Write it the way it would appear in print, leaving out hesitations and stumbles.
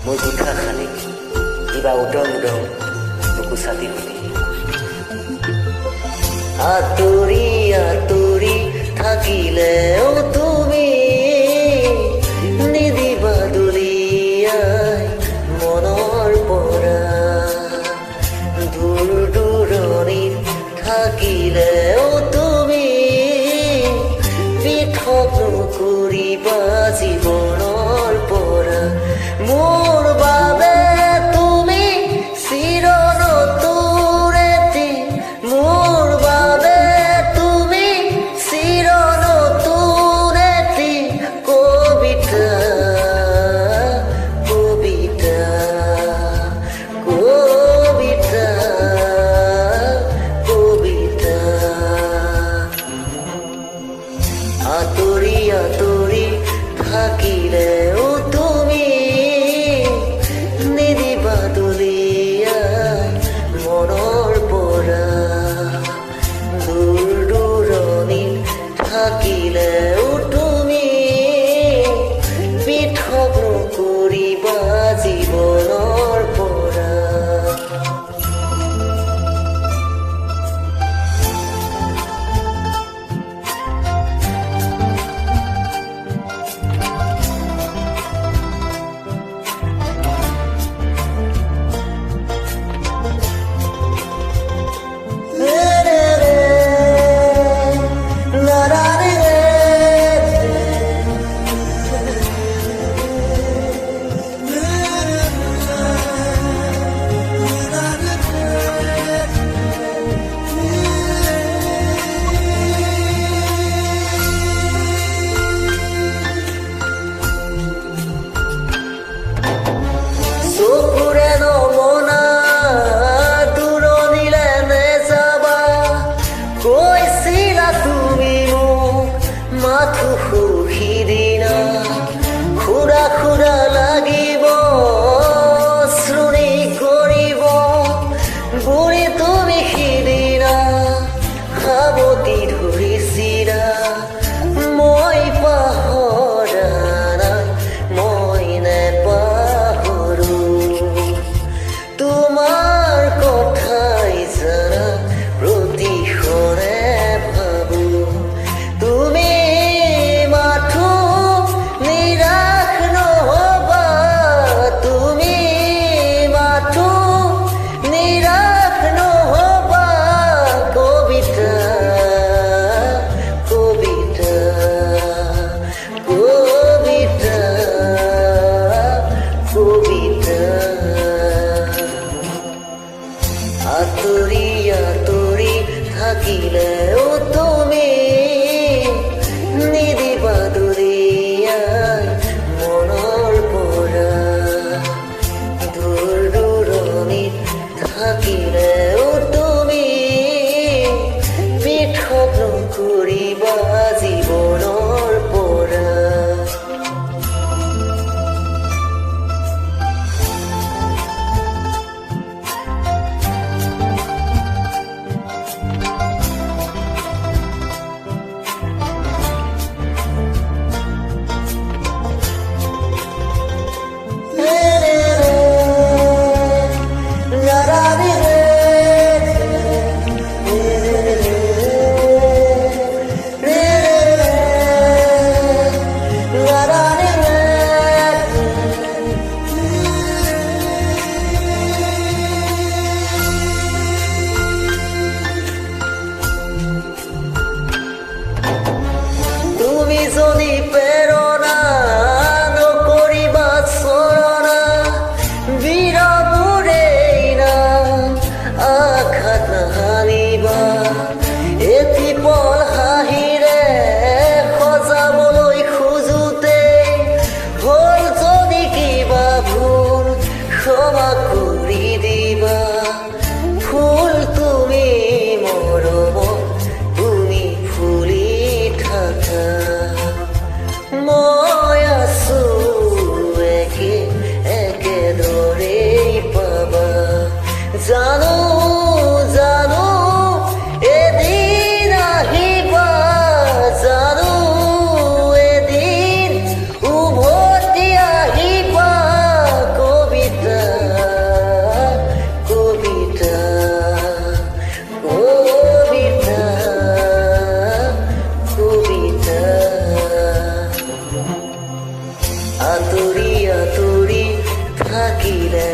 মোৰ কোঠা খালি কিবা উদং উদং বুকু ছাতি ফুলি আঁতৰি আঁতৰি থাকিলেও তুমি নিদিবা দলিয়াই মনৰ পৰা দূৰ দূৰণিত থাকিলেও তুমি পৃথক নকৰিবা জীৱনৰ পৰা মোৰ বাবে তুমি চিৰ নতুন এটি মোৰ বাবে তুমি চিৰ নতুন এটি কবিতা কবিতা কবিতা কবিতা আঁতৰি আঁতৰি থাকিলেও তুমি নিদিবা দলিয়াই মনৰ পৰা দূৰ দূৰণিত থাকিলেও তুমি পৃথক নকৰিবা জীৱনৰ পৰা খুৰা খুৰা লাগিব শ্ৰুণি কৰিব বুঢ়ী তুমি সিদিনা সাৱতি ধৰিছিলা মই পাহৰা নাই মই নেপাহৰো তোমাৰ কথাই জানা প্ৰতিক্ষণে ভাবো তুমি আঁতৰি আঁতৰি থাকিলেও তুমি নিদিবা দলিয়াই মনৰ পৰা দূৰ দূৰণিত থাকিলেও তুমি পৃথক নকৰিবা জীৱনৰ পৰা যদি প্ৰেৰণা নকৰিবা চৰণা বীৰবোৰেই না আঘাত নাহানিবা এটি পল হাঁহিৰে সজাবলৈ খোজোতে হ'ল যদি কিবা ভুল ক্ষমা কৰি দিবা ফুল তুমি মৰমত তুমি ফুলি থাকা মই আছো একেদৰেই পাবা জানো জানো এদিন আহিবা জানো এদিন উভতি আহিবা আঁতৰি থাকিলে